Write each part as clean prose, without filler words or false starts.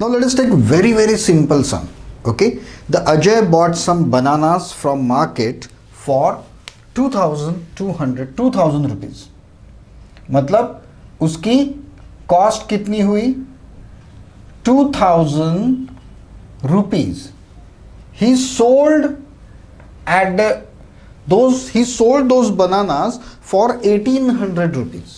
Now let us take very simple sum. Okay, the Ajay bought some bananas from market for 2200 rupees. मतलब उसकी cost कितनी हुई 2000 rupees. He sold those bananas for 1800 rupees.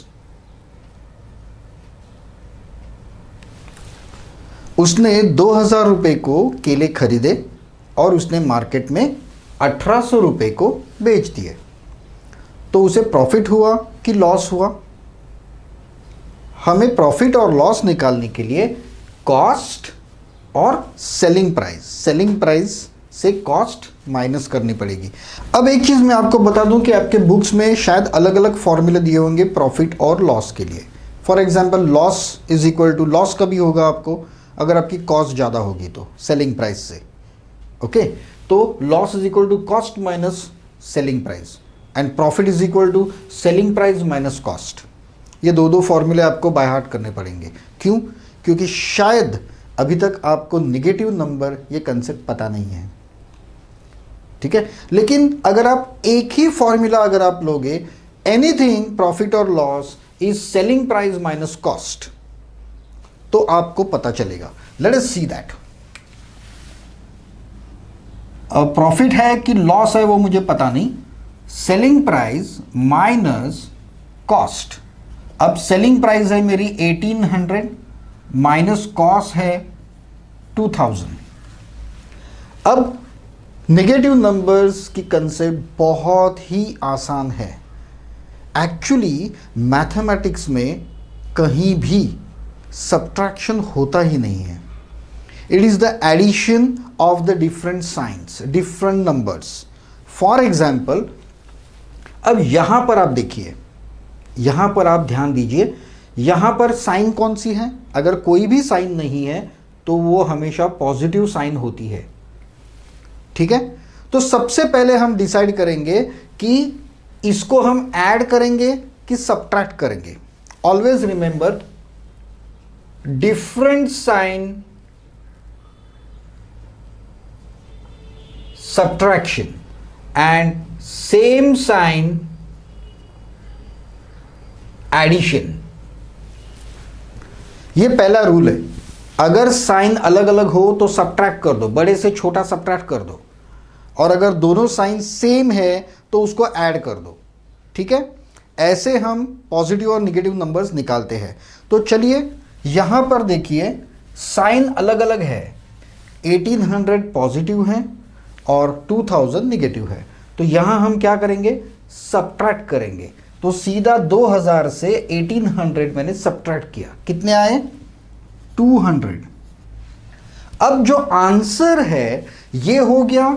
उसने 2000 रुपए को केले खरीदे और उसने मार्केट में 1800 रुपए को बेच दिए. तो उसे प्रॉफिट हुआ कि लॉस हुआ? हमें प्रॉफिट और लॉस निकालने के लिए कॉस्ट और सेलिंग प्राइस से कॉस्ट माइनस करनी पड़ेगी. अब एक चीज मैं आपको बता दूं कि आपके बुक्स में शायद अलग अलग फॉर्मूले दिए होंगे प्रॉफिट और लॉस के लिए. For example loss is equal to, loss कभी होगा आपको अगर आपकी कॉस्ट ज़्यादा होगी तो सेलिंग प्राइस से. ओके, तो loss is equal to cost minus selling price and profit is equal to selling price minus cost. ये दो फॉर्मूले आपको बाय हार्ट करने पड़ेंगे. क्यों? क्योंकि शायद अभी तक आपको नेगेटिव नंबर ये कंसेप्ट पता नहीं है. ठीक है, लेकिन अगर आप एक ही फॉर्मूला अगर आप लोगे, एनीथिंग प्रॉफिट और loss is selling price minus cost, तो आपको पता चलेगा. Late us see that. Profit है कि लॉस है वो मुझे पता नहीं. Selling price minus cost. अब सेलिंग प्राइस है मेरी 1800 माइनस कॉस्ट है 2000. अब नेगेटिव नंबर्स की कंसेप्ट बहुत ही आसान है. एक्चुअली मैथमेटिक्स में कहीं भी सब्ट्रैक्शन होता ही नहीं है. It is the addition of the different signs, different numbers. For example, अब यहां पर आप देखिए, यहां पर आप ध्यान दीजिए, यहां पर साइन कौन सी है? अगर कोई भी साइन नहीं है तो वो हमेशा पॉजिटिव साइन होती है. ठीक है, तो सबसे पहले हम डिसाइड करेंगे कि इसको हम ऐड करेंगे कि सब्ट्रैक्ट करेंगे. Always remember, different sign subtraction and same sign addition. ये पहला रूल है. अगर साइन अलग अलग हो तो सब्ट्रैक्ट कर दो, बड़े से छोटा सब्ट्रैक्ट कर दो, और अगर दोनों साइन सेम है तो उसको ऐड कर दो. ठीक है, ऐसे हम पॉजिटिव और निगेटिव नंबर्स निकालते हैं. तो चलिए यहां पर देखिए, साइन अलग अलग है. 1800 पॉजिटिव है और 2000 निगेटिव है. तो यहां हम क्या करेंगे? सब्ट्रैक्ट करेंगे. तो सीधा 2000 से 1800 मैंने सब्ट्रैक्ट किया. कितने आए? 200. अब जो आंसर है ये हो गया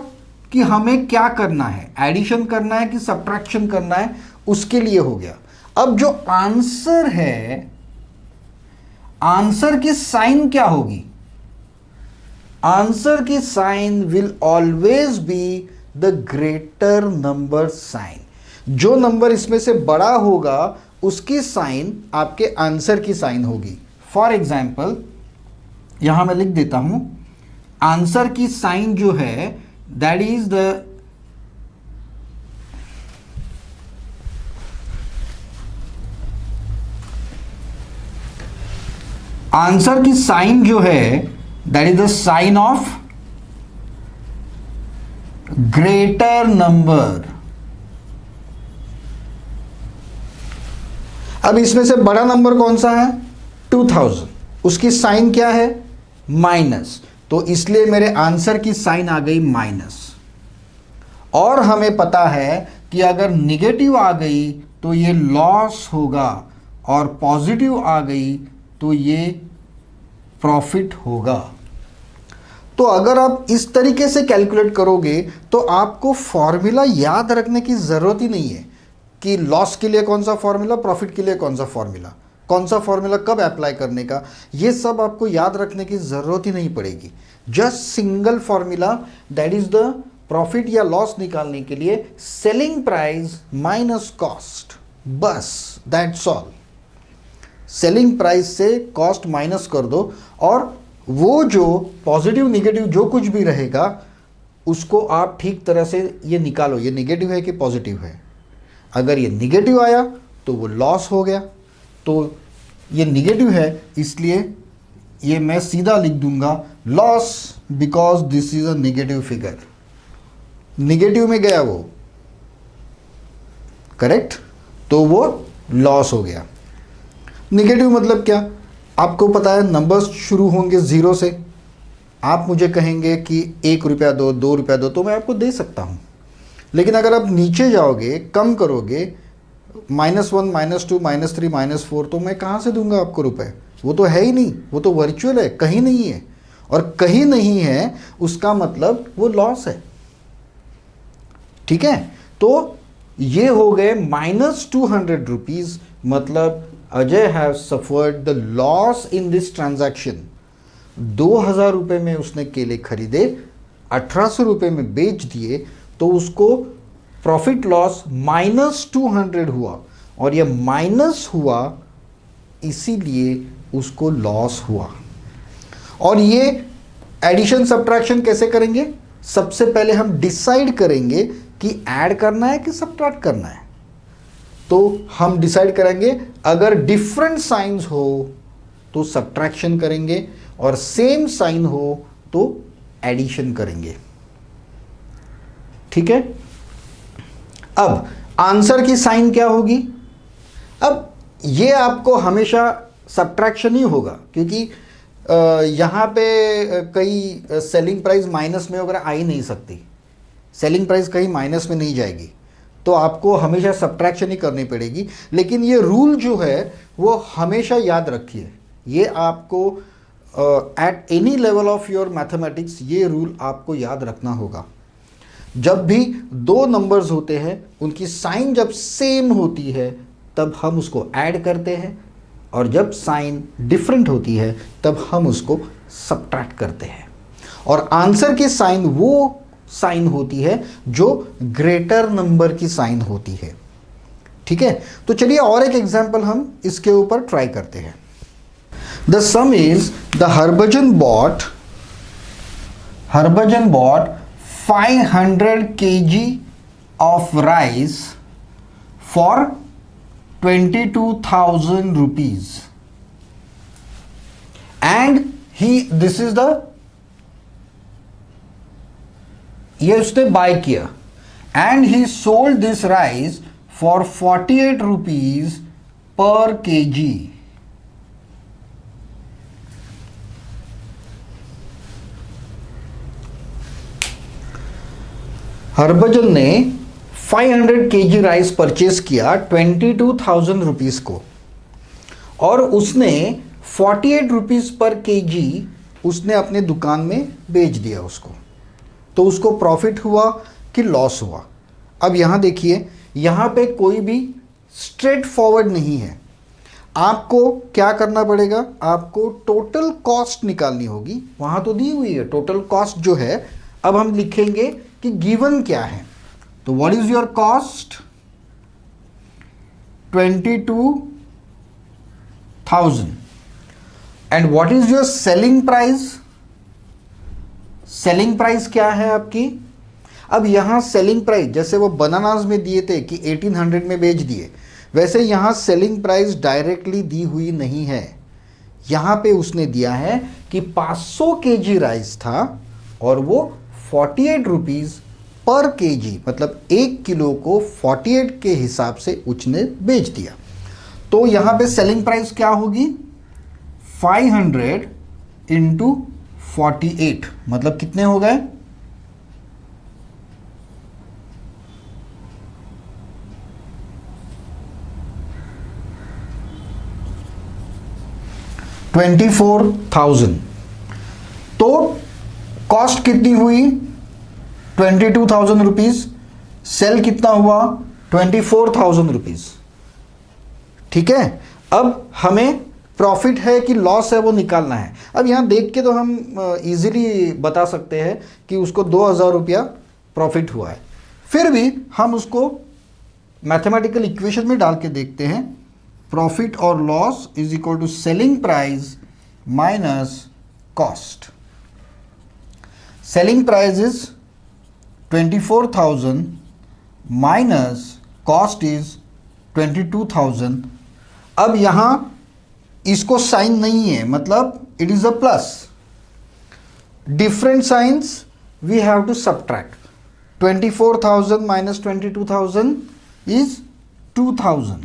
कि हमें क्या करना है, एडिशन करना है कि सब्ट्रैक्शन करना है, उसके लिए हो गया. अब जो आंसर है, आंसर की साइन क्या होगी? आंसर की sign will always be the greater number sign. जो नंबर इसमें से बड़ा होगा उसकी साइन आपके आंसर की साइन होगी. फॉर एग्जाम्पल यहां मैं लिख देता हूं, आंसर की साइन जो है दैट इज द आंसर की साइन जो है that is the sign of greater number. अब इसमें से बड़ा नंबर कौन सा है? 2000. उसकी साइन क्या है? माइनस. तो इसलिए मेरे आंसर की साइन आ गई माइनस. और हमें पता है कि अगर निगेटिव आ गई तो ये लॉस होगा और पॉजिटिव आ गई तो ये प्रॉफिट होगा. तो अगर आप इस तरीके से कैलकुलेट करोगे तो आपको फॉर्मूला याद रखने की ज़रूरत ही नहीं है कि लॉस के लिए कौन सा फॉर्मूला, प्रॉफिट के लिए कौन सा फॉर्मूला, कौन सा फॉर्मूला कब अप्लाई करने का, ये सब आपको याद रखने की ज़रूरत ही नहीं पड़ेगी. Just single formula, that is the profit या लॉस निकालने के लिए सेलिंग प्राइस माइनस कॉस्ट. बस दैट्स ऑल. सेलिंग प्राइस से कॉस्ट माइनस कर दो और वो जो पॉजिटिव निगेटिव जो कुछ भी रहेगा उसको आप ठीक तरह से ये निकालो, ये निगेटिव है कि पॉजिटिव है। अगर ये निगेटिव आया तो वो लॉस हो गया, तो ये निगेटिव है इसलिए ये मैं सीधा लिख दूंगा loss because this is a negative figure. Negative में गया वो, करेक्ट, तो वो लॉस हो गया। निगेटिव मतलब क्या, आपको पता है नंबर्स शुरू होंगे जीरो से। आप मुझे कहेंगे कि 1 रुपया दो, 2 रुपया दो, तो मैं आपको दे सकता हूँ, लेकिन अगर आप नीचे जाओगे, कम करोगे, -1, -2, -3, -4, तो मैं कहाँ से दूंगा आपको रुपए? वो तो है ही नहीं, वो तो वर्चुअल है, कहीं नहीं है। और कहीं नहीं है उसका मतलब वो लॉस है। ठीक है, तो ये हो गए -200 रुपीज, मतलब Ajay have suffered the loss in this transaction. 2000 रुपये में उसने केले खरीदे, 1800 रुपये में बेच दिए, तो उसको प्रॉफिट लॉस -200 हुआ, और ये माइनस हुआ इसीलिए उसको लॉस हुआ। और ये एडिशन सब्ट्रैक्शन कैसे करेंगे? सबसे पहले हम डिसाइड करेंगे कि ऐड करना है कि सब्ट्रैक्ट करना है। तो हम डिसाइड करेंगे, अगर डिफरेंट साइंस हो तो सब्ट्रैक्शन करेंगे, और सेम साइन हो तो एडिशन करेंगे। ठीक है, अब आंसर की साइन क्या होगी? अब ये आपको हमेशा सब्ट्रैक्शन ही होगा, क्योंकि यहाँ पे कई सेलिंग प्राइस माइनस में वगैरह आ ही नहीं सकती, सेलिंग प्राइस कहीं माइनस में नहीं जाएगी, तो आपको हमेशा सब्ट्रैक्शन ही करनी पड़ेगी। लेकिन ये रूल जो है वो हमेशा याद रखिए, ये आपको at any level of your mathematics ये रूल आपको याद रखना होगा। जब भी दो नंबर्स होते हैं उनकी साइन जब सेम होती है तब हम उसको ऐड करते हैं, और जब साइन डिफरेंट होती है तब हम उसको सब्ट्रैक्ट करते हैं। और आंसर की साइन वो साइन होती है जो ग्रेटर नंबर की साइन होती है। ठीक है, तो चलिए और एक एग्जांपल हम इसके ऊपर ट्राई करते हैं। The sum is the Harbhajan bought 500 kg of rice for 22,000 rupees, and this is the, ये उसने बाय किया, and he sold this rice for 48 rupees per KG. Harbhajan ने 500 केजी राइस परचेज किया 22,000 रुपीज को, और उसने 48 रुपीज पर केजी उसने अपने दुकान में बेच दिया उसको। तो उसको प्रॉफिट हुआ कि लॉस हुआ? अब यहाँ देखिए, यहाँ पे कोई भी स्ट्रेट फॉरवर्ड नहीं है। आपको क्या करना पड़ेगा? आपको टोटल कॉस्ट निकालनी होगी। वहाँ तो दी हुई है टोटल कॉस्ट जो है। अब हम लिखेंगे कि गिवन क्या है। तो what is your cost? 22,000। And what is your selling price? Selling price क्या है आपकी? अब यहां सेलिंग प्राइस जैसे वो बनानास में दिए थे कि 1800 में बेच दिए, वैसे यहां सेलिंग प्राइस डायरेक्टली दी हुई नहीं है। यहां पे उसने दिया है कि 500 केजी राइस था और वो 48 रुपीज पर केजी, मतलब 1 किलो को 48 के हिसाब से उसने बेच दिया। तो यहां पे सेलिंग प्राइस क्या होगी? 500 इंटू 48, मतलब कितने हो गए? 24,000। तो कॉस्ट कितनी हुई? 22,000 रुपीज। सेल कितना हुआ? 24,000 रुपीज। ठीक है, अब हमें प्रॉफिट है कि लॉस है वो निकालना है। अब यहाँ देख के तो हम इजीली बता सकते हैं कि उसको 2,000 रुपया प्रॉफिट हुआ है। फिर भी हम उसको मैथमेटिकल इक्वेशन में डाल के देखते हैं। प्रॉफिट और loss is equal to selling price minus cost. Selling price is 24,000 minus cost is 22,000. अब यहाँ इसको साइन नहीं है, मतलब it is a plus. Different signs we have to subtract. 24,000 minus 22,000 is 2,000.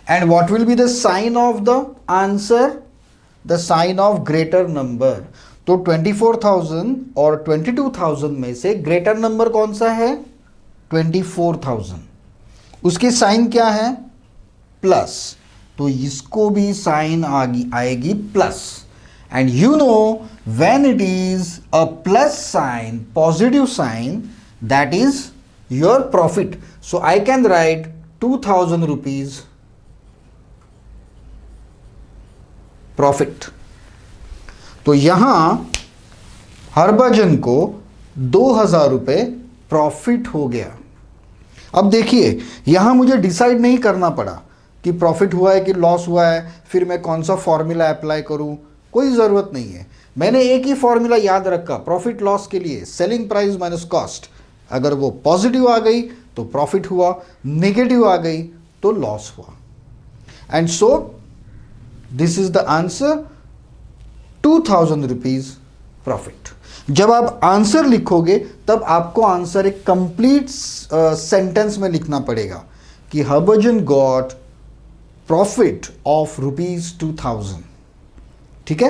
And what will be the sign of the answer? The sign of greater number. तो 24,000 और 22,000 में से ग्रेटर नंबर कौन सा है? 24,000. उसकी साइन क्या है? प्लस. तो इसको भी साइन आएगी plus. And you know when it is a plus sign, positive sign, that is your profit. So I can write 2,000 rupees profit. तो यहां हरभजन को 2,000 रुपये प्रॉफिट हो गया. अब देखिए, यहां मुझे डिसाइड नहीं करना पड़ा कि प्रॉफिट हुआ है कि लॉस हुआ है, फिर मैं कौन सा फॉर्मूला अप्लाई करूं. कोई ज़रूरत नहीं है. मैंने एक ही फॉर्मूला याद रखा प्रॉफिट लॉस के लिए, सेलिंग प्राइस माइनस कॉस्ट. अगर वो पॉजिटिव आ गई तो प्रॉफिट हुआ, नेगेटिव आ गई तो लॉस हुआ. And so this is the answer, 2,000 rupees profit. जब आप आंसर लिखोगे तब आपको आंसर एक कंप्लीट सेंटेंस में लिखना पड़ेगा कि हरभजन गॉट प्रॉफिट ऑफ ₹2,000. ठीक है.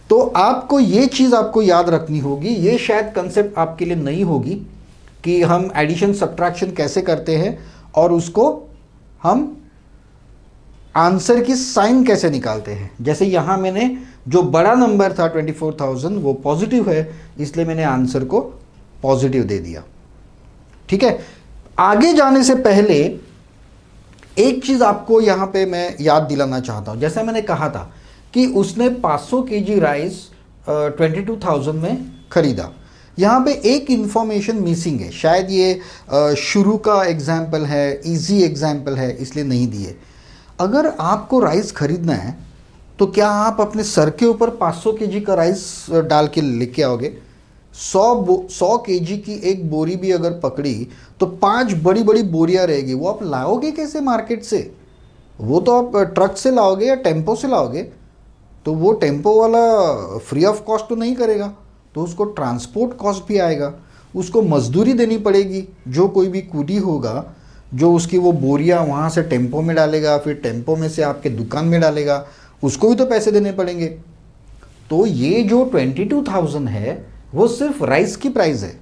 तो आपको ये चीज आपको याद रखनी होगी. ये शायद कंसेप्ट आपके लिए नहीं होगी कि हम एडिशन सब्ट्रैक्शन कैसे करते हैं और उसको हम आंसर की साइन कैसे निकालते हैं. जैसे यहां मैंने जो बड़ा नंबर था 24,000 वो पॉजिटिव है, इसलिए मैंने आंसर को पॉजिटिव दे दिया. ठीक है. आगे जाने से पहले एक चीज आपको यहां पे मैं याद दिलाना चाहता हूं. जैसे मैंने कहा था कि उसने 500 kg राइस 22,000 में खरीदा. यहाँ पे एक इंफॉर्मेशन मिसिंग है. शायद ये शुरू का एग्जाम्पल है, इजी एग्जाम्पल है, इसलिए नहीं दिए. अगर आपको राइस खरीदना है तो क्या आप अपने सर के ऊपर 500 kg का राइस डाल के लेके आओगे? 100 kg की एक बोरी भी अगर पकड़ी तो 5 बड़ी बड़ी बोरियां रहेगी. वो आप लाओगे कैसे मार्केट से? वो तो आप ट्रक से लाओगे या टेम्पो से लाओगे. तो वो टेम्पो वाला फ्री ऑफ कॉस्ट तो नहीं करेगा, तो उसको ट्रांसपोर्ट कॉस्ट भी आएगा, उसको मजदूरी देनी पड़ेगी. जो कोई भी कूली होगा जो उसकी वो बोरियां वहाँ से टेम्पो में डालेगा, फिर टेम्पो में से आपके दुकान में डालेगा, उसको भी तो पैसे देने पड़ेंगे. तो ये जो 22,000 है वो सिर्फ राइस की प्राइस है.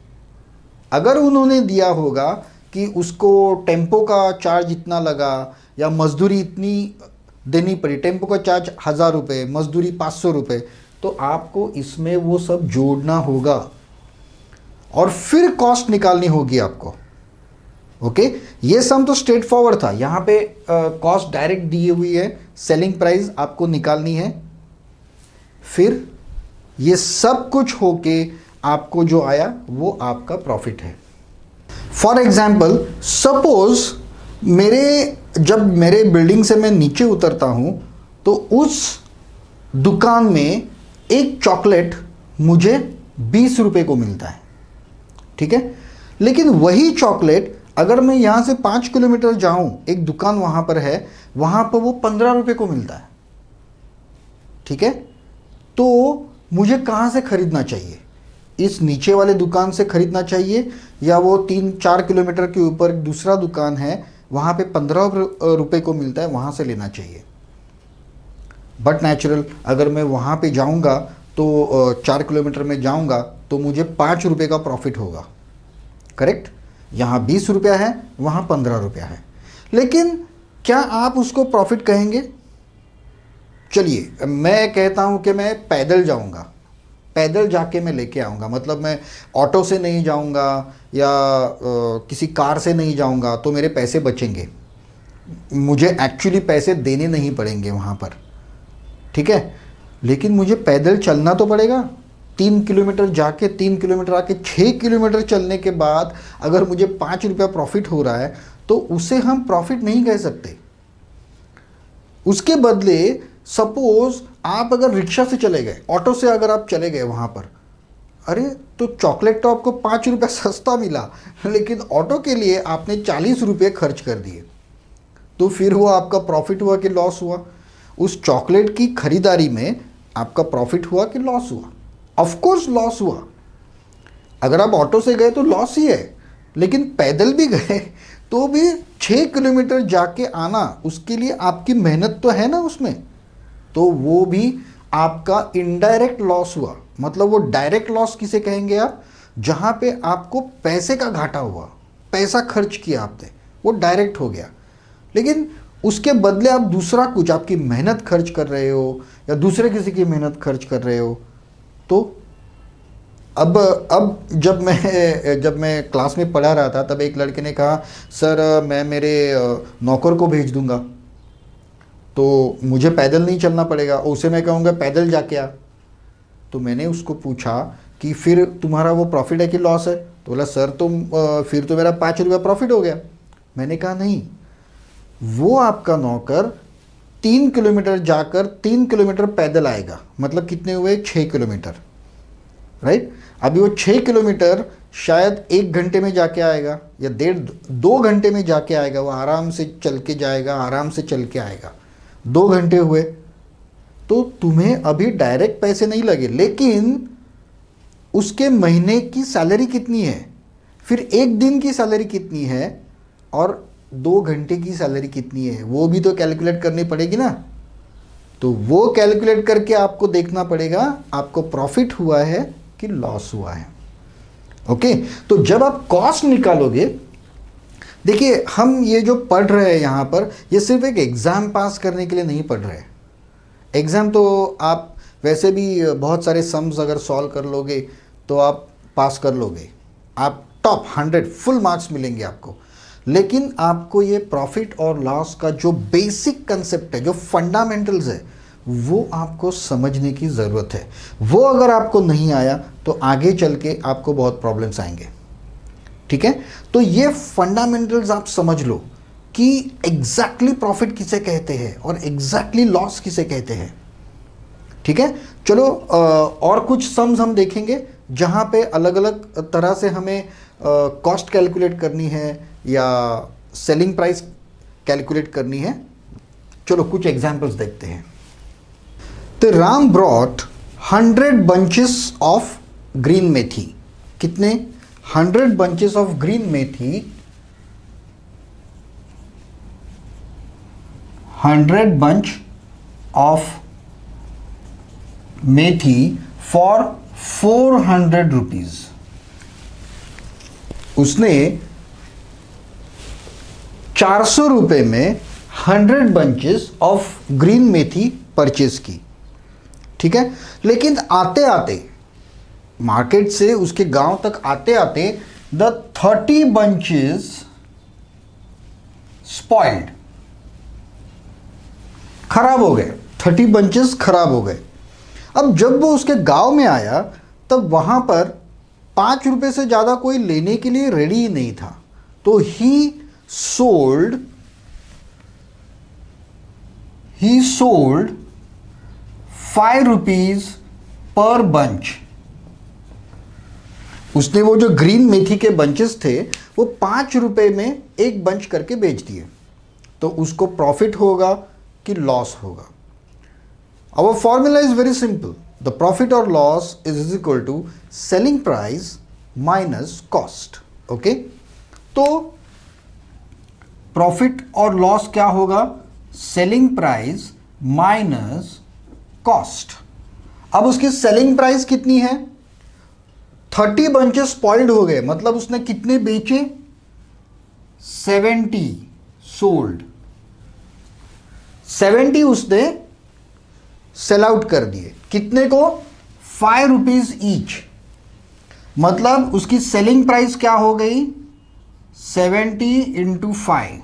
अगर उन्होंने दिया होगा कि उसको टेम्पो का चार्ज इतना लगा या मजदूरी इतनी देनी पड़ी, टेम्पो का चार्ज 1,000 रुपये, मजदूरी 500 रुपये, तो आपको इसमें वो सब जोड़ना होगा और फिर कॉस्ट निकालनी होगी आपको. ओके. ये सम तो स्ट्रेट फॉरवर्ड था. यहाँ पे कॉस्ट डायरेक्ट दी हुई है, सेलिंग प्राइस आपको निकालनी है, फिर ये सब कुछ होके आपको जो आया वो आपका प्रॉफिट है. फॉर एग्जाम्पल, सपोज जब मेरे बिल्डिंग से मैं नीचे उतरता हूं तो उस दुकान में एक चॉकलेट मुझे 20 रुपये को मिलता है. ठीक है. लेकिन वही चॉकलेट अगर मैं यहां से 5 किलोमीटर जाऊं, एक दुकान वहां पर है, वहां पर वो 15 रुपये को मिलता है. ठीक है. तो मुझे कहां से खरीदना चाहिए? इस नीचे वाले दुकान से खरीदना चाहिए या वो 3-4 किलोमीटर के ऊपर दूसरा दुकान है, वहां पे 15 रुपये को मिलता है, वहां से लेना चाहिए. बट नेचुरल, अगर मैं वहां पे जाऊंगा तो 4 किलोमीटर में जाऊंगा तो मुझे 5 रुपये का प्रॉफिट होगा. करेक्ट. यहाँ 20 रुपया है, वहाँ 15 रुपया है. लेकिन क्या आप उसको प्रॉफिट कहेंगे? चलिए मैं कहता हूँ कि मैं पैदल जाऊँगा, पैदल जाके मैं लेके आऊँगा. मतलब मैं ऑटो से नहीं जाऊँगा या किसी कार से नहीं जाऊँगा तो मेरे पैसे बचेंगे, मुझे एक्चुअली पैसे देने नहीं पड़ेंगे वहाँ पर. ठीक है. लेकिन मुझे पैदल चलना तो पड़ेगा. 3 किलोमीटर जाके 3 किलोमीटर आके 6 किलोमीटर चलने के बाद अगर मुझे 5 रुपया प्रॉफिट हो रहा है तो उसे हम प्रॉफिट नहीं कह सकते. उसके बदले सपोज आप अगर रिक्शा से चले गए, ऑटो से अगर आप चले गए वहाँ पर, अरे तो चॉकलेट तो आपको 5 रुपये सस्ता मिला, लेकिन ऑटो के लिए आपने 40 रुपये खर्च कर दिए, तो फिर वो आपका प्रॉफिट हुआ कि लॉस हुआ? उस चॉकलेट की खरीदारी में आपका प्रॉफिट हुआ कि लॉस हुआ? ऑफ कोर्स लॉस हुआ। अगर आप ऑटो से गए तो लॉस ही है, लेकिन पैदल भी गए तो भी 6 किलोमीटर जाके आना, उसके लिए आपकी मेहनत तो है ना उसमें, तो वो भी आपका इनडायरेक्ट लॉस हुआ। मतलब वो डायरेक्ट लॉस किसे कहेंगे आप? जहाँ पे आपको पैसे का घाटा हुआ, पैसा खर्च किया आपने, वो डायरेक्ट हो गया। लेकिन उसके बदले आप दूसरा कुछ, आपकी मेहनत खर्च कर रहे हो या दूसरे किसी की मेहनत खर्च कर रहे हो, तो अब जब मैं क्लास में पढ़ा रहा था तब एक लड़के ने कहा, सर मैं मेरे नौकर को भेज दूंगा तो मुझे पैदल नहीं चलना पड़ेगा, उसे मैं कहूँगा पैदल जाके आ। तो मैंने उसको पूछा कि फिर तुम्हारा वो प्रॉफिट है कि लॉस है? तो बोला सर फिर तो मेरा 5 रुपया प्रॉफिट हो गया। मैंने कहा नहीं, वो आपका नौकर 3 किलोमीटर जाकर 3 किलोमीटर पैदल आएगा, मतलब कितने हुए? 6 किलोमीटर, राइट? अभी वो 6 किलोमीटर शायद 1 घंटे में जाके आएगा या 1.5-2 घंटे में जाके आएगा। वो आराम से चल के जाएगा, आराम से चल के आएगा। 2 घंटे हुए, तो तुम्हें अभी डायरेक्ट पैसे नहीं लगे, लेकिन उसके महीने की सैलरी कितनी है, फिर एक दिन की सैलरी कितनी है और 2 घंटे की सैलरी कितनी है, वो भी तो कैलकुलेट करनी पड़ेगी ना। तो वो कैलकुलेट करके आपको देखना पड़ेगा आपको प्रॉफिट हुआ है कि लॉस हुआ है। ओके, तो जब आप कॉस्ट निकालोगे, देखिए हम ये जो पढ़ रहे हैं यहाँ पर, ये सिर्फ एक एग्ज़ाम पास करने के लिए नहीं पढ़ रहे। एग्ज़ाम तो आप वैसे भी बहुत सारे सम्स अगर सॉल्व कर लोगे तो आप पास कर लोगे, आप टॉप 100 फुल मार्क्स मिलेंगे आपको। लेकिन आपको ये प्रॉफिट और लॉस का जो बेसिक कंसेप्ट है, जो फंडामेंटल्स है, वो आपको समझने की ज़रूरत है। वो अगर आपको नहीं आया तो आगे चल के आपको बहुत प्रॉब्लम्स आएंगे। ठीक है, तो ये फंडामेंटल्स आप समझ लो कि एग्जैक्टली प्रॉफिट किसे कहते हैं और एग्जैक्टली लॉस किसे कहते हैं। ठीक है, चलो और कुछ सम्स हम देखेंगे जहाँ पे अलग अलग तरह से हमें कॉस्ट कैलकुलेट करनी है या सेलिंग प्राइस कैलकुलेट करनी है। चलो कुछ एग्जांपल्स देखते हैं। तो Ram brought 100 bunches of green methi. कितने? 100 bunches of green methi, 100 bunch of methi for 400 rupees. उसने 400 रुपये में 100 bunches of green methi purchase की। ठीक है, लेकिन आते आते मार्केट से उसके गांव तक आते आते द 30 bunches स्पॉइल्ड, खराब हो गए। 30 bunches खराब हो गए। अब जब वो उसके गांव में आया तब वहां पर 5 रुपए से ज़्यादा कोई लेने के लिए रेडी ही नहीं था, तो ही सोल्ड 5 रुपीज पर बंच। उसने वो जो ग्रीन मेथी के बंचेस थे वो 5 रुपए में एक बंच करके बेच दिए, तो उसको प्रॉफिट होगा कि लॉस होगा? Our formula is very simple. The profit or loss is equal to selling price minus cost. Okay? तो प्रॉफिट और लॉस क्या होगा? Selling price minus cost. अब उसकी सेलिंग प्राइस कितनी है? 30 bunches स्पॉइल्ड हो गए, मतलब उसने कितने बेचे? 70 सोल्ड। 70 उसने सेल आउट कर दिए। कितने को? 5 रुपीज ईच। मतलब उसकी सेलिंग प्राइस क्या हो गई? 70 इंटू 5,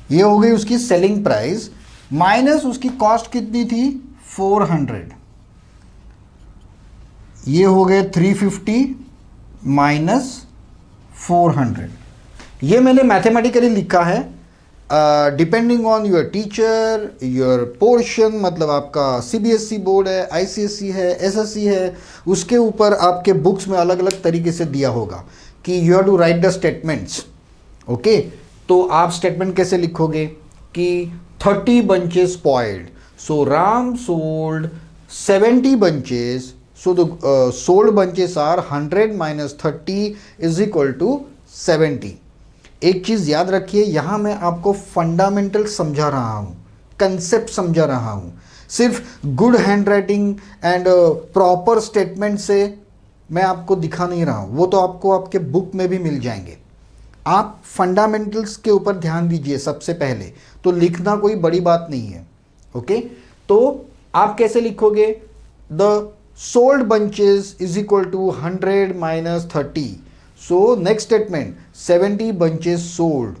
ये हो गई उसकी सेलिंग प्राइस, माइनस उसकी कॉस्ट कितनी थी? 400। ये हो गए 350 माइनस 400। ये मैंने मैथमेटिकली लिखा है depending on your teacher, your portion, मतलब आपका सीबीएसई बोर्ड है, आईसीएसई है, एसएससी है, उसके ऊपर आपके बुक्स में अलग अलग तरीके से दिया होगा कि you have to write the statements. Okay, तो आप स्टेटमेंट कैसे लिखोगे कि 30 bunches spoiled, so Ram sold 70 bunches, so the sold bunches are 100 minus 30 is equal to 70। एक चीज याद रखिए, यहां मैं आपको फंडामेंटल समझा रहा हूं, कंसेप्ट समझा रहा हूं। सिर्फ good hand writing and proper statement से मैं आपको दिखा नहीं रहा हूं, वो तो आपको आपके बुक में भी मिल जाएंगे। आप फंडामेंटल्स के ऊपर ध्यान दीजिए सबसे पहले, तो लिखना कोई बड़ी बात नहीं है। ओके, तो आप कैसे लिखोगे? The sold bunches is equal to 100 minus 30। So next statement, 70 bunches sold,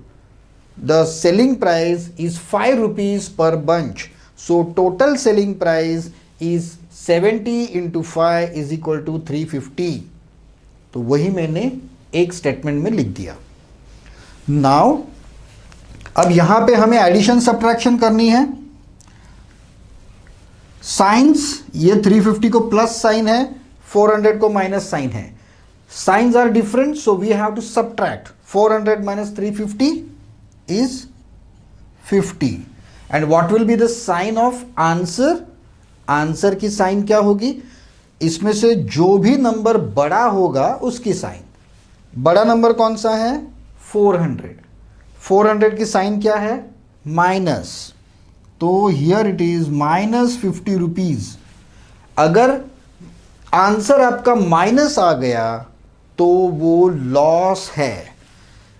the selling price is 5 rupees per bunch, so total selling price is 70 into 5 is equal to 350। तो वही मैंने एक स्टेटमेंट में लिख दिया। नाउ अब यहां पे हमें एडिशन सब्ट्रैक्शन करनी है। साइंस, ये 350 को प्लस साइन है, 400 को माइनस साइन है। Signs are different, so we have to subtract 400 minus 350 is 50। And what will be the sign of answer? Answer की साइन क्या होगी? इसमें से जो भी नंबर बड़ा होगा उसकी साइन। बड़ा नंबर कौन सा है? 400। 400 की साइन क्या है? माइनस। तो here it is minus 50 rupees. अगर आंसर आपका माइनस आ गया तो वो लॉस है।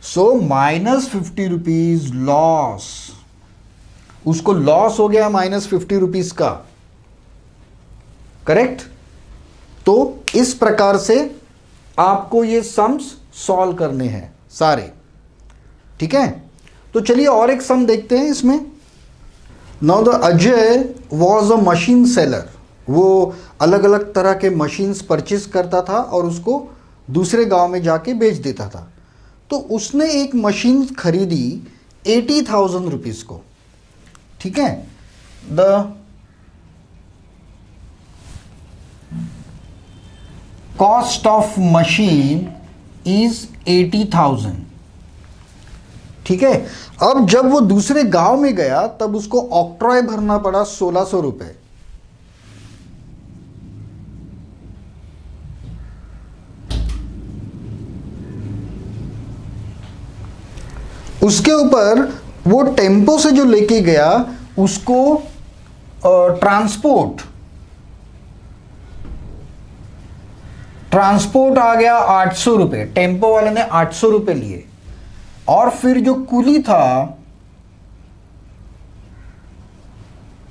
सो माइनस 50 रुपीज लॉस, उसको लॉस हो गया माइनस 50 रुपीज का। करेक्ट? तो इस प्रकार से आपको ये सम्स सॉल्व करने हैं सारे। ठीक है, तो चलिए और एक सम देखते हैं इसमें। Now the Ajay was a machine seller. वो अलग अलग तरह के मशीन्स परचेज करता था और उसको दूसरे गांव में जाके बेच देता था। तो उसने एक मशीन खरीदी 80,000 रुपीज को। ठीक है, the cost of machine is 80,000। ठीक है, अब जब वो दूसरे गांव में गया तब उसको ऑक्ट्रॉय भरना पड़ा 1600 रुपए। उसके ऊपर वो टेम्पो से जो लेके गया उसको ट्रांसपोर्ट आ गया 800 रुपये। टेम्पो वाले ने 800 रुपये लिए और फिर जो कुली था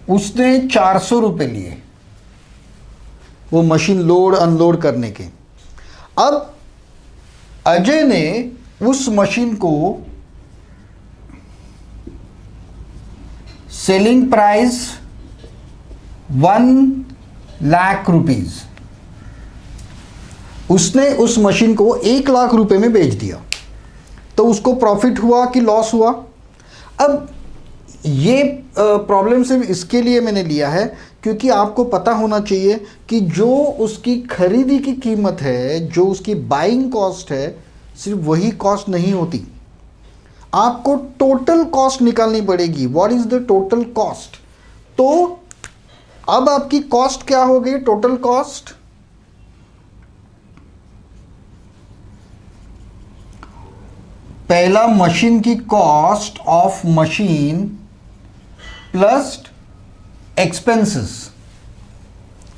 उसने 400 रुपये लिए वो मशीन लोड अनलोड करने के। अब अजय ने उस मशीन को सेलिंग प्राइस 1,00,000 रुपीज, उसने उस मशीन को 1,00,000 रुपए में बेच दिया। तो उसको प्रॉफिट हुआ कि लॉस हुआ? अब ये प्रॉब्लम सिर्फ इसके लिए मैंने लिया है क्योंकि आपको पता होना चाहिए कि जो उसकी खरीदी की कीमत है, जो उसकी बाइंग कॉस्ट है, सिर्फ वही कॉस्ट नहीं होती, आपको टोटल कॉस्ट निकालनी पड़ेगी। What is the total cost? तो अब आपकी कॉस्ट क्या हो गई? टोटल कॉस्ट पहला मशीन की cost of machine plus expenses.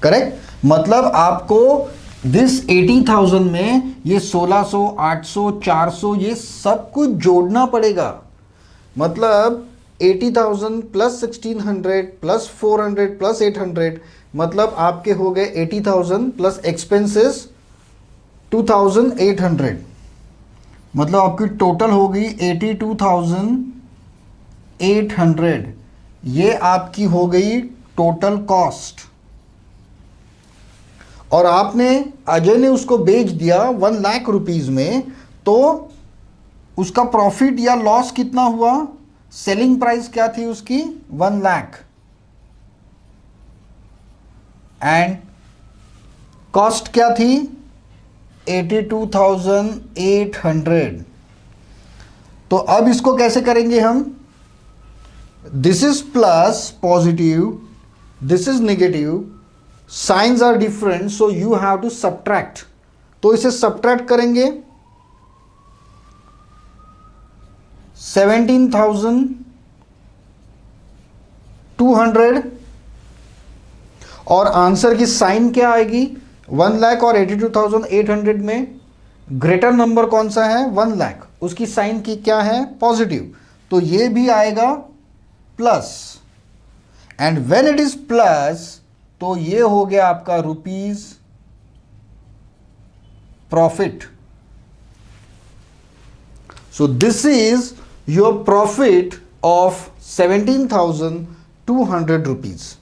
Correct? मतलब आपको दिस 80,000 में ये 1600, 800, 400 ये सब कुछ जोड़ना पड़ेगा। मतलब 80,000 प्लस 1600 प्लस 400 प्लस 800, मतलब आपके हो गए 80,000 प्लस एक्सपेंसेस 2,800। मतलब आपकी टोटल हो गई 82,800। ये आपकी हो गई टोटल कॉस्ट। और आपने, अजय ने उसको बेच दिया 1,00,000 रुपीज में, तो उसका प्रॉफिट या लॉस कितना हुआ? सेलिंग प्राइस क्या थी उसकी 1 लाख एंड कॉस्ट क्या थी 82,800। तो अब इसको कैसे करेंगे हम, this is plus positive, this is negative, signs are different, so you have to subtract. तो इसे सब्ट्रैक्ट करेंगे 17,200 और आंसर की साइन क्या आएगी 1 लाख और 82,800 में ग्रेटर नंबर कौन सा है 1 लाख, उसकी साइन की क्या है पॉजिटिव, तो ये भी आएगा plus. And when it is plus तो ये हो गया आपका rupees profit. So this is your profit of 17,200 rupees.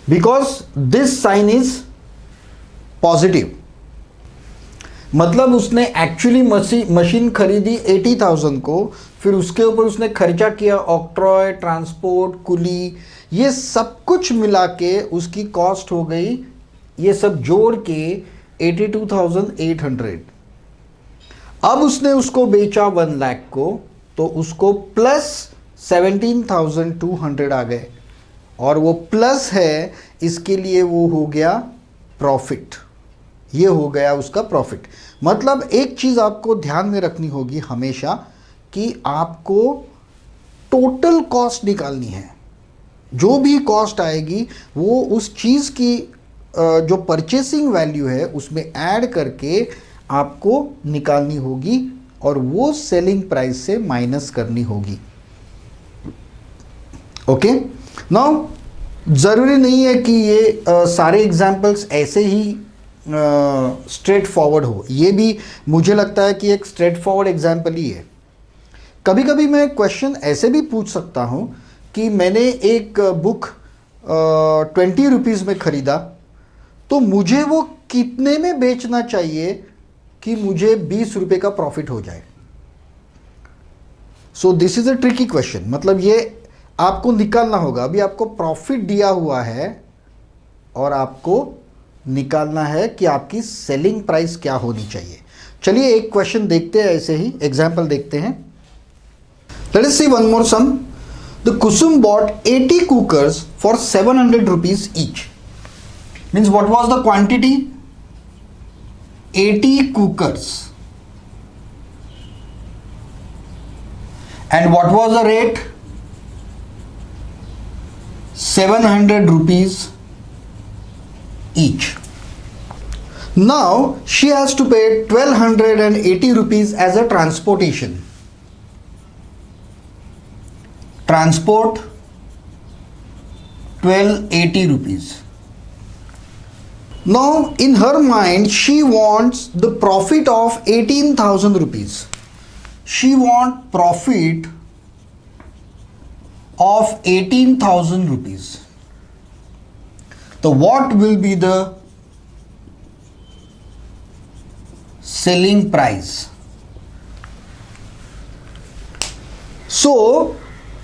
Because this sign is positive, मतलब उसने एक्चुअली मशीन खरीदी 80,000 को, फिर उसके ऊपर उसने खर्चा किया ऑक्ट्रॉय, ट्रांसपोर्ट, कुली, ये सब कुछ मिला के उसकी कॉस्ट हो गई, ये सब जोड़ के 82,800। अब उसने उसको बेचा 1 लाख को, तो उसको प्लस 17,200 आ गए, और वो प्लस है इसके लिए वो हो गया प्रॉफिट, ये हो गया उसका प्रॉफिट। मतलब एक चीज आपको ध्यान में रखनी होगी हमेशा कि आपको टोटल कॉस्ट निकालनी है, जो भी कॉस्ट आएगी वो उस चीज की जो परचेसिंग वैल्यू है उसमें ऐड करके आपको निकालनी होगी और वो सेलिंग प्राइस से माइनस करनी होगी। ओके, नाउ जरूरी नहीं है कि ये सारे एग्जाम्पल्स ऐसे ही स्ट्रेट फॉरवर्ड हो, ये भी मुझे लगता है कि एक स्ट्रेट फॉरवर्ड एग्जाम्पल ही है। कभी कभी मैं क्वेश्चन ऐसे भी पूछ सकता हूं कि मैंने एक बुक 20 रुपीज़ में खरीदा, तो मुझे वो कितने में बेचना चाहिए कि मुझे 20 रुपये का प्रॉफिट हो जाए। सो this is a tricky question, मतलब ये आपको निकालना होगा। अभी आपको प्रॉफिट दिया हुआ है और आपको निकालना है कि आपकी सेलिंग प्राइस क्या होनी चाहिए। चलिए एक क्वेश्चन देखते हैं, ऐसे ही एग्जांपल देखते हैं। Let us see one more sum. The Kusum bought 80 cookers for 700 rupees each. Means what was the quantity 80 cookers and what was the rate 700 rupees each. Now she has to pay 1280 rupees as a transportation. Transport 1280 rupees. Now in her mind she wants the profit of 18,000 rupees. She wants profit of 18,000 rupees. So what will be the selling price? So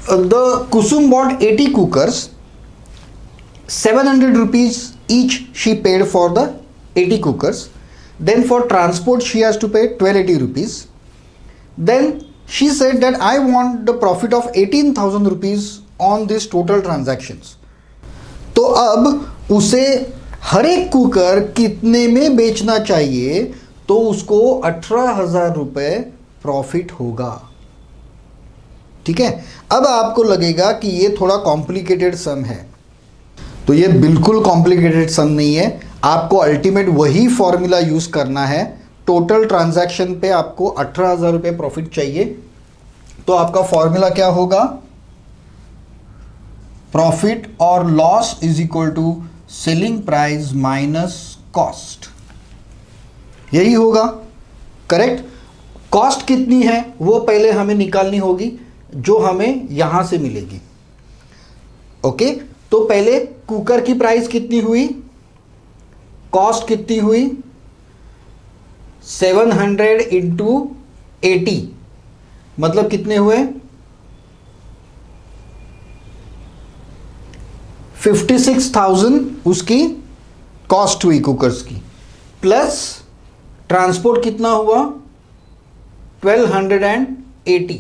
the Kusum bought 80 cookers, 700 rupees each she paid for the 80 cookers. Then for transport she has to pay 1280 rupees. Then she said that I want the profit of 18,000 rupees on this total transactions. तो अब उसे हर एक cooker कितने में बेचना चाहिए, तो उसको 18,000 रुपये प्रॉफिट होगा। ठीक है, अब आपको लगेगा कि ये थोड़ा कॉम्प्लिकेटेड सम है, तो ये बिल्कुल कॉम्प्लिकेटेड सम नहीं है। आपको अल्टीमेट वही फॉर्मूला यूज करना है। टोटल ट्रांजैक्शन पे आपको 18,000 रुपये प्रॉफिट चाहिए, तो आपका फॉर्मूला क्या होगा, प्रॉफिट और loss is equal to selling price minus cost, यही होगा। करेक्ट। कॉस्ट कितनी है वो पहले हमें निकालनी होगी, जो हमें यहां से मिलेगी। ओके, तो पहले कुकर की प्राइस कितनी हुई, कॉस्ट कितनी हुई 700 इंटू 80 मतलब कितने हुए? 56,000 उसकी कॉस्ट हुई कुकर्स की, प्लस ट्रांसपोर्ट कितना हुआ? 1280.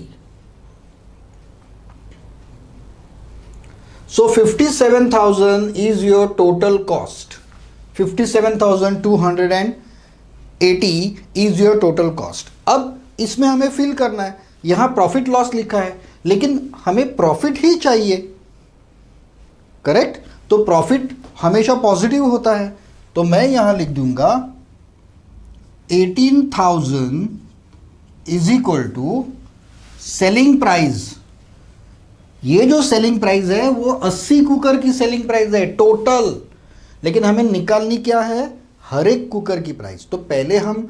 So 57,000 is your total cost. 57,280 is your total cost. अब इसमें हमें फिल करना है, यहां प्रॉफिट लॉस लिखा है लेकिन हमें प्रॉफिट ही चाहिए, करेक्ट? तो प्रॉफिट हमेशा पॉजिटिव होता है, तो मैं यहां लिख दूंगा 18,000 is equal to selling price. ये जो सेलिंग प्राइस है वो 80 कुकर की सेलिंग प्राइस है टोटल, लेकिन हमें निकालनी क्या है? हर एक कुकर की प्राइस। तो पहले हम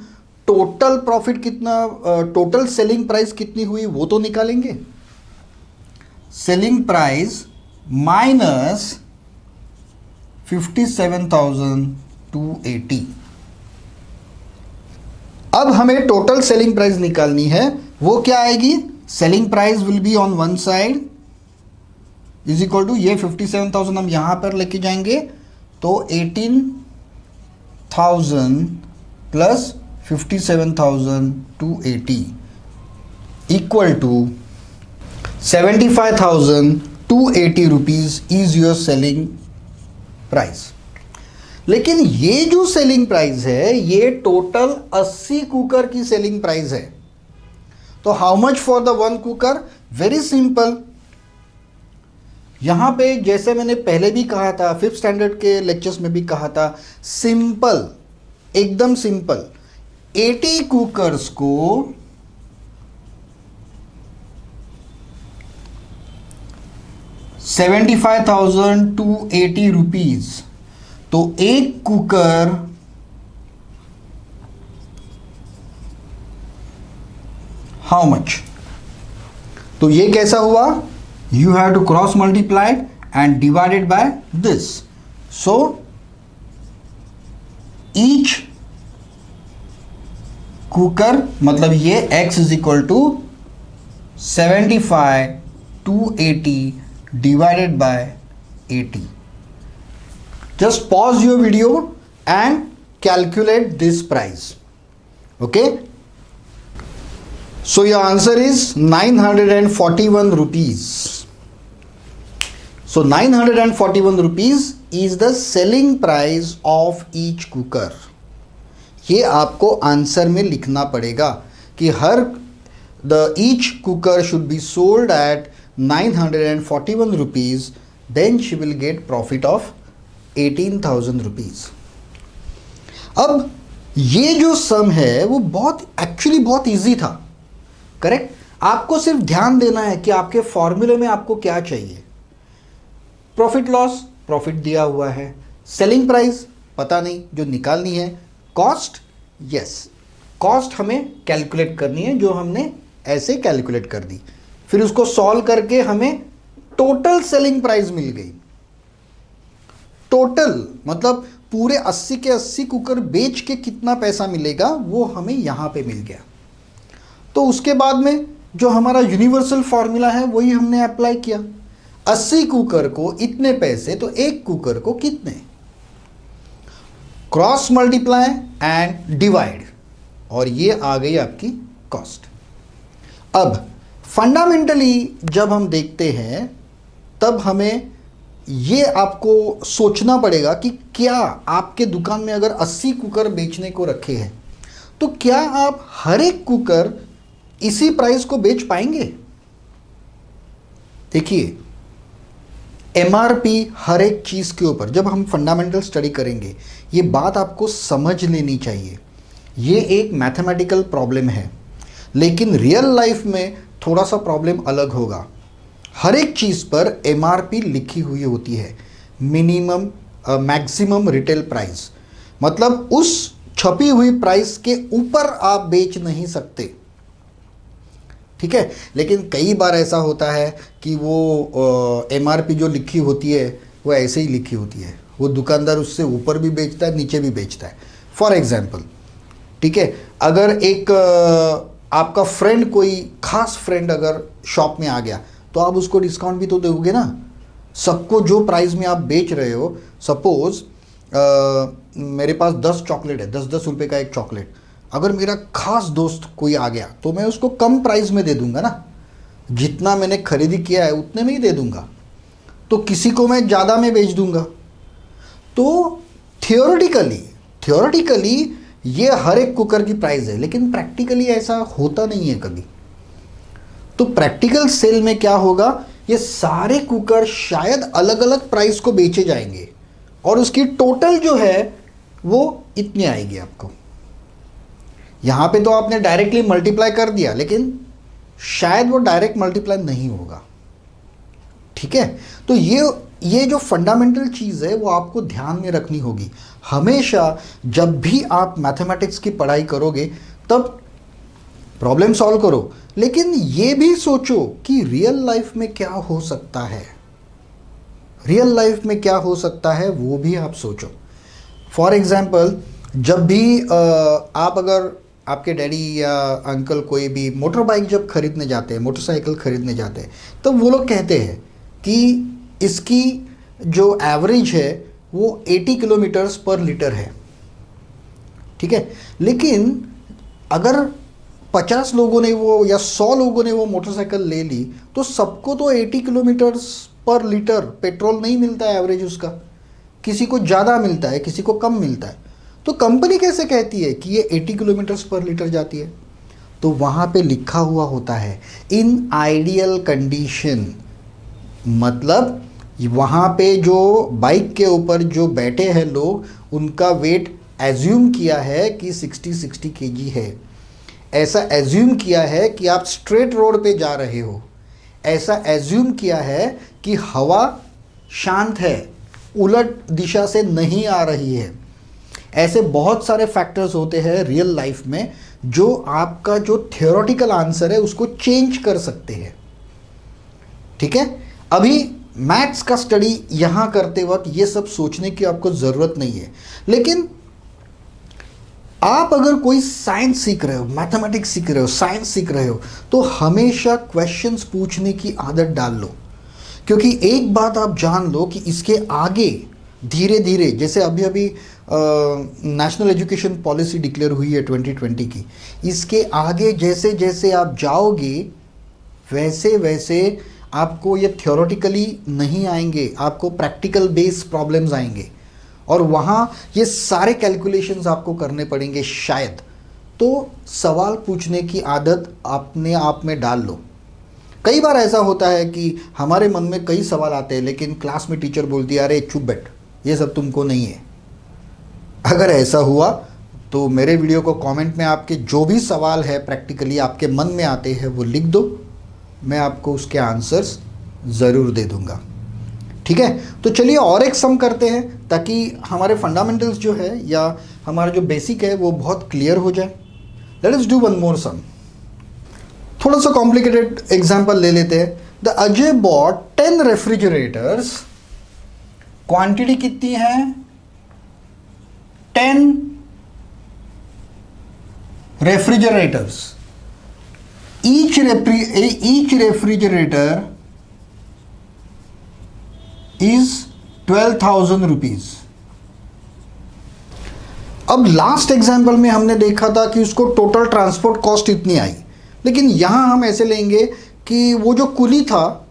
टोटल प्रॉफिट कितना, टोटल सेलिंग प्राइस कितनी हुई वो तो निकालेंगे। Selling price minus 57,280। अब हमें टोटल सेलिंग प्राइस निकालनी है, वो क्या आएगी? Selling price will be on one side is equal to, ये 57,000 हम यहां पर लेके जाएंगे तो 18,000 plus 57,280 equal to 75,280 rupees is your selling price. लेकिन ये जो सेलिंग प्राइस है ये टोटल 80 कुकर की सेलिंग प्राइस है। तो how much for the one cooker? Very simple, यहां पे जैसे मैंने पहले भी कहा था, 5th स्टैंडर्ड के लेक्चर्स में भी कहा था, सिंपल, एकदम सिंपल, 80 कुकर्स को 75,280 रुपीज, तो एक कुकर हाउ मच? तो ये कैसा हुआ? You have to cross multiply it and divide it by this. So each cooker मतलब ये x is equal to 75,280 divided by 80. Just pause your video and calculate this price. Okay? So your answer is 941 rupees. So 941 rupees is the selling price of each cooker. ये आपको answer में लिखना पड़ेगा कि हर each cooker should be sold at 941 rupees, then she will get profit of 18,000 rupees. अब ये जो सम है वो एक्चुअली बहुत इजी था, करेक्ट? आपको सिर्फ ध्यान देना है कि आपके फॉर्मूले में आपको क्या चाहिए। प्रॉफिट लॉस, प्रॉफिट दिया हुआ है, सेलिंग प्राइस पता नहीं जो निकालनी है, कॉस्ट, यस कॉस्ट हमें कैलकुलेट करनी है जो हमने ऐसे कैलकुलेट कर दी, फिर उसको सॉल्व करके हमें टोटल सेलिंग प्राइस मिल गई। टोटल मतलब पूरे 80 के 80 कुकर बेच के कितना पैसा मिलेगा वो हमें यहां पे मिल गया। तो उसके बाद में जो हमारा यूनिवर्सल फॉर्मूला है वही हमने अप्लाई किया, 80 कुकर को इतने पैसे तो एक कुकर को कितने, क्रॉस मल्टीप्लाई एंड डिवाइड, और ये आ गई आपकी कॉस्ट। अब फंडामेंटली जब हम देखते हैं तब हमें ये आपको सोचना पड़ेगा कि क्या आपके दुकान में अगर 80 कुकर बेचने को रखे हैं तो क्या आप हर एक कुकर इसी प्राइस को बेच पाएंगे? देखिए, एमआरपी हर एक चीज के ऊपर जब हम फंडामेंटल स्टडी करेंगे ये बात आपको समझ लेनी चाहिए। ये एक मैथमेटिकल प्रॉब्लम है, लेकिन रियल लाइफ में थोड़ा सा प्रॉब्लम अलग होगा। हर एक चीज़ पर एमआरपी लिखी हुई होती है, मिनिमम मैक्सिमम रिटेल प्राइस, मतलब उस छपी हुई प्राइस के ऊपर आप बेच नहीं सकते, ठीक है? लेकिन कई बार ऐसा होता है कि वो एमआरपी जो लिखी होती है वो ऐसे ही लिखी होती है, वो दुकानदार उससे ऊपर भी बेचता है नीचे भी बेचता है। फॉर एग्जाम्पल ठीक है, अगर एक आपका फ्रेंड, कोई खास फ्रेंड अगर शॉप में आ गया तो आप उसको डिस्काउंट भी तो दोगे ना। सबको जो प्राइस में आप बेच रहे हो, सपोज मेरे पास 10 चॉकलेट है, 10-10 रुपए का एक चॉकलेट, अगर मेरा खास दोस्त कोई आ गया तो मैं उसको कम प्राइस में दे दूंगा ना, जितना मैंने खरीदी किया है उतने में ही दे दूंगा। तो किसी को मैं ज़्यादा में बेच दूंगा। तो थियोरेटिकली ये हर एक कुकर की प्राइस है, लेकिन प्रैक्टिकली ऐसा होता नहीं है कभी। तो प्रैक्टिकल सेल में क्या होगा, ये सारे कुकर शायद अलग अलग प्राइस को बेचे जाएंगे और उसकी टोटल जो है वो इतनी आएगी आपको। यहां पे तो आपने डायरेक्टली मल्टीप्लाई कर दिया, लेकिन शायद वो डायरेक्ट मल्टीप्लाई नहीं होगा। ठीक है, तो ये जो फंडामेंटल चीज़ है वो आपको ध्यान में रखनी होगी। हमेशा जब भी आप मैथमेटिक्स की पढ़ाई करोगे तब प्रॉब्लम सॉल्व करो, लेकिन ये भी सोचो कि रियल लाइफ में क्या हो सकता है। रियल लाइफ में क्या हो सकता है वो भी आप सोचो। फॉर एग्जाम्पल, जब भी आप अगर आपके डैडी या अंकल कोई भी मोटर बाइक जब खरीदने जाते हैं, मोटरसाइकिल खरीदने जाते हैं, तो वो लोग कहते हैं कि इसकी जो एवरेज है वो 80 किलोमीटर्स पर लीटर है। ठीक है, लेकिन अगर 50 लोगों ने वो या 100 लोगों ने वो मोटरसाइकिल ले ली तो सबको तो 80 किलोमीटर्स पर लीटर पेट्रोल नहीं मिलता है एवरेज उसका, किसी को ज़्यादा मिलता है, किसी को कम मिलता है। तो कंपनी कैसे कहती है कि ये 80 किलोमीटर्स पर लीटर जाती है? तो वहाँ पे लिखा हुआ होता है इन आइडियल कंडीशन, मतलब वहाँ पे जो बाइक के ऊपर जो बैठे हैं लोग, उनका वेट एज्यूम किया है कि 60 kg है। ऐसा एज्यूम किया है कि आप स्ट्रेट रोड पे जा रहे हो, ऐसा एज्यूम किया है कि हवा शांत है, उलट दिशा से नहीं आ रही है। ऐसे बहुत सारे फैक्टर्स होते हैं रियल लाइफ में जो आपका जो थियोरेटिकल आंसर है उसको चेंज कर सकते हैं। ठीक है, अभी मैथ्स का स्टडी यहाँ करते वक्त ये सब सोचने की आपको ज़रूरत नहीं है, लेकिन आप अगर कोई साइंस सीख रहे हो, मैथमेटिक्स सीख रहे हो, साइंस सीख रहे हो, तो हमेशा क्वेश्चंस पूछने की आदत डाल लो। क्योंकि एक बात आप जान लो कि इसके आगे धीरे धीरे, जैसे अभी अभी नेशनल एजुकेशन पॉलिसी डिक्लेयर हुई है 2020 की, इसके आगे जैसे जैसे आप जाओगे वैसे वैसे आपको ये थियोरेटिकली नहीं आएंगे, आपको प्रैक्टिकल बेस प्रॉब्लम्स आएंगे और वहाँ ये सारे कैलकुलेशंस आपको करने पड़ेंगे शायद। तो सवाल पूछने की आदत अपने आप में डाल लो। कई बार ऐसा होता है कि हमारे मन में कई सवाल आते हैं, लेकिन क्लास में टीचर बोलती है अरे चुप बैठ, ये सब तुमको नहीं है। अगर ऐसा हुआ तो मेरे वीडियो को कमेंट में आपके जो भी सवाल है प्रैक्टिकली आपके मन में आते हैं वो लिख दो, मैं आपको उसके आंसर्स ज़रूर दे दूंगा। ठीक है, तो चलिए और एक सम करते हैं ताकि हमारे फंडामेंटल्स जो है या हमारा जो बेसिक है वो बहुत क्लियर हो जाए। Let us do one more sum. थोड़ा सा कॉम्प्लिकेटेड एग्जांपल ले लेते हैं। The Ajay bought 10 refrigerators, quantity कितनी है 10 refrigerators, each refrigerator is 12,000 rupees। अब लास्ट एग्जाम्पल में हमने देखा था कि उसको टोटल ट्रांसपोर्ट कॉस्ट इतनी आई, लेकिन यहां हम ऐसे लेंगे कि वो जो कुली था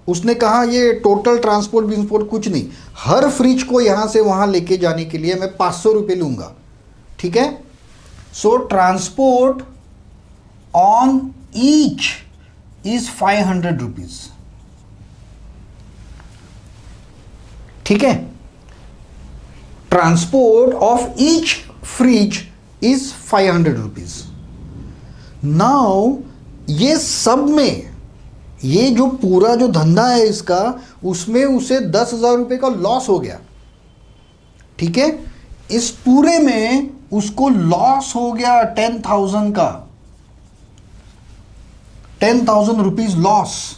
उसने कहा ये टोटल ट्रांसपोर्ट कुछ नहीं, हर फ्रिज को यहां से वहां लेके जाने के लिए मैं 500 रुपये लूंगा। ठीक है, सो transport on each is 500 rupees. ठीक है, transport of each fridge is 500 rupees. Now ये सब में ये जो पूरा जो धंधा है इसका, उसमें उसे 10,000 रुपये का लॉस हो गया। ठीक है, इस पूरे में उसको लॉस हो गया 10,000 का, 10,000 रुपीज लॉस।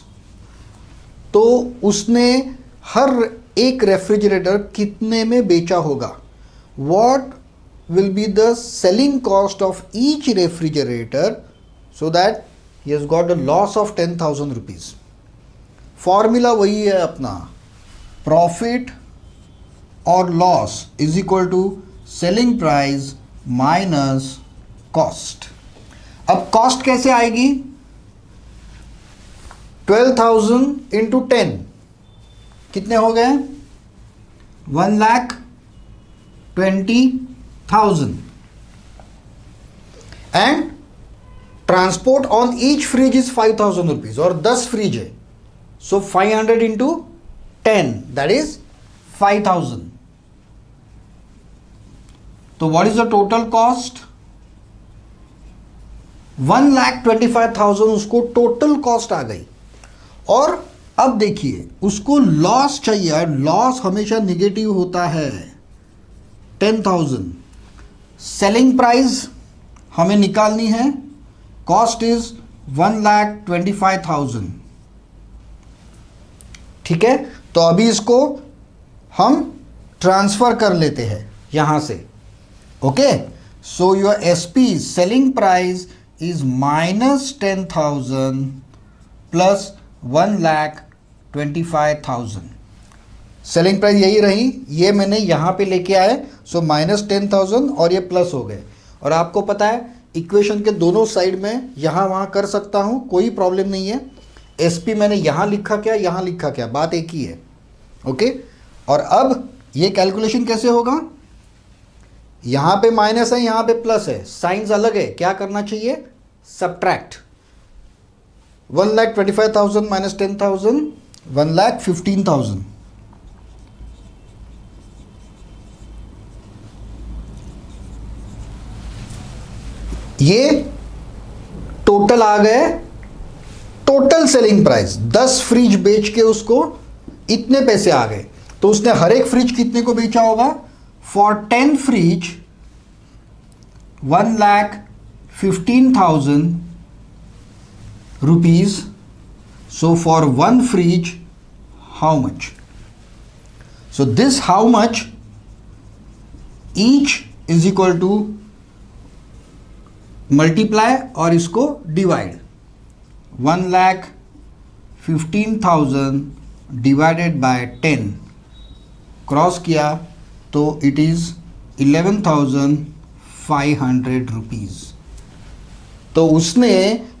तो उसने हर एक रेफ्रिजरेटर कितने में बेचा होगा? What will be the selling cost of each refrigerator, so that he has got a loss of 10,000 rupees. Formula वही है अपना, प्रॉफिट और loss is equal to selling price minus cost. अब कॉस्ट कैसे आएगी? 12,000 इंटू 10 कितने हो गए? 1,20,000. And transport on each fridge is 5,000 rupees, और 10 फ्रिज है, सो 500 इंटू 10 दैट इज 5,000. तो what is the total cost? 1,25,000 उसको टोटल कॉस्ट आ गई. और अब देखिए उसको लॉस चाहिए, लॉस हमेशा निगेटिव होता है. 10,000 सेलिंग प्राइस हमें निकालनी है, कॉस्ट इज 1,25,000. ठीक है, तो अभी इसको हम ट्रांसफर कर लेते हैं यहां से. Okay, so your SP selling price is -10,000 plus 1,25,000. Selling price यही रही, ये मैंने यहां पे लेके आए, सो -10,000 और ये प्लस हो गए. और आपको पता है इक्वेशन के दोनों साइड में यहां वहां कर सकता हूं, कोई प्रॉब्लम नहीं है. एसपी मैंने यहां लिखा क्या, यहां लिखा क्या, बात एक ही है. ओके, और अब ये कैलकुलेशन कैसे होगा? यहां पे माइनस है, यहां पे प्लस है, साइंस अलग है. क्या करना चाहिए? सब्ट्रैक्ट. 1,25,000 माइनस 10,000, 1,15,000. ये टोटल आ गए, टोटल सेलिंग प्राइस. 10 फ्रिज बेच के उसको इतने पैसे आ गए. तो उसने हर एक फ्रिज कितने को बेचा होगा? For 10 fridge 1,15,000 rupees. So for one fridge, how much? So this how much each is equal to multiply और इसको divide. 1,15,000 divided by 10 क्रॉस किया तो it is 11,500 rupees. तो उसने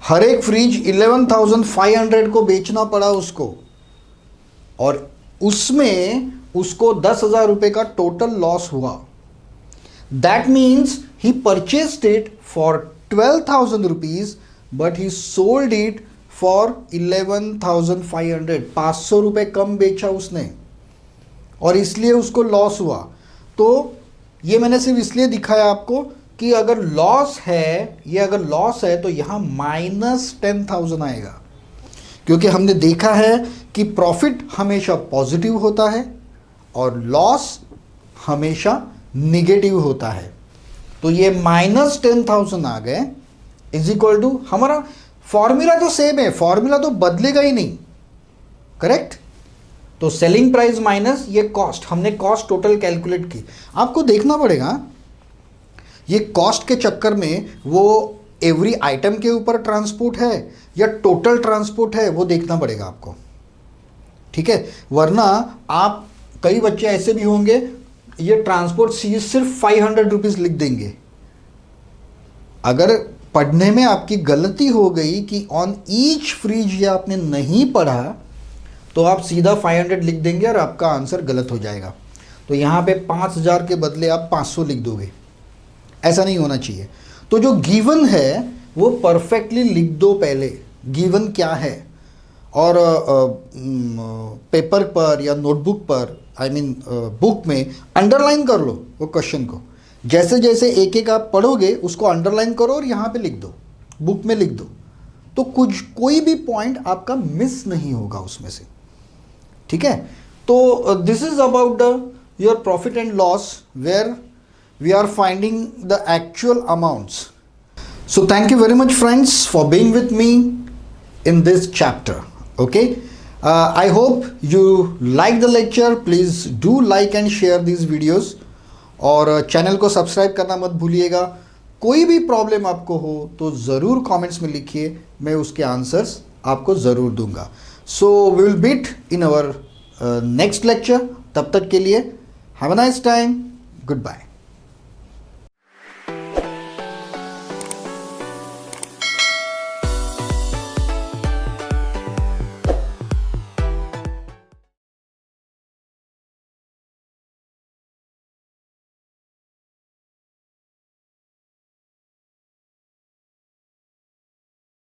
हर एक फ्रिज 11,500 को बेचना पड़ा उसको, और उसमें उसको 10,000 रुपए का टोटल लॉस हुआ. That means he purchased it for 12,000 rupees but he sold it for 11,500. 500 रुपए कम बेचा उसने और इसलिए उसको लॉस हुआ. तो ये मैंने सिर्फ इसलिए दिखाया आपको कि अगर लॉस है, ये अगर लॉस है तो यहाँ -10,000 आएगा, क्योंकि हमने देखा है कि प्रॉफिट हमेशा पॉजिटिव होता है और लॉस हमेशा निगेटिव होता है. तो ये -10,000 आ गए इज इक्वल टू, हमारा फॉर्मूला तो सेम है, फॉर्मूला तो बदलेगा ही नहीं. करेक्ट? तो सेलिंग प्राइस माइनस ये कॉस्ट, हमने कॉस्ट टोटल कैलकुलेट की. आपको देखना पड़ेगा ये कॉस्ट के चक्कर में वो एवरी आइटम के ऊपर ट्रांसपोर्ट है या टोटल ट्रांसपोर्ट है, वो देखना पड़ेगा आपको. ठीक है, वरना आप, कई बच्चे ऐसे भी होंगे ये ट्रांसपोर्ट सिर्फ 500 रुपीज लिख देंगे. अगर पढ़ने में आपकी गलती हो गई कि ऑन ईच फ्रिज ये आपने नहीं पढ़ा, तो आप सीधा 500 लिख देंगे और आपका आंसर गलत हो जाएगा. तो यहाँ पे 5,000 के बदले आप 500 लिख दोगे. ऐसा नहीं होना चाहिए. तो जो गिवन है वो परफेक्टली लिख दो पहले, गिवन क्या है, और पेपर पर या नोटबुक पर, आई मीन बुक में अंडरलाइन कर लो वो क्वेश्चन को. जैसे जैसे एक एक आप पढ़ोगे उसको अंडरलाइन करो और यहाँ पे लिख दो, बुक में लिख दो, तो कोई भी पॉइंट आपका मिस नहीं होगा उसमें से. ठीक है, तो this is about the your profit and loss where we are finding the actual amounts. So thank you very much friends for being with me in this chapter. Okay, I hope you like the lecture. Please do like and share these videos. और channel को subscribe करना मत भूलिएगा। कोई भी problem आपको हो तो ज़रूर कमेंट्स में लिखिए, मैं उसके आंसर्स आपको ज़रूर दूंगा। So we will meet in our next lecture. तब तक के लिए have a nice time, good bye.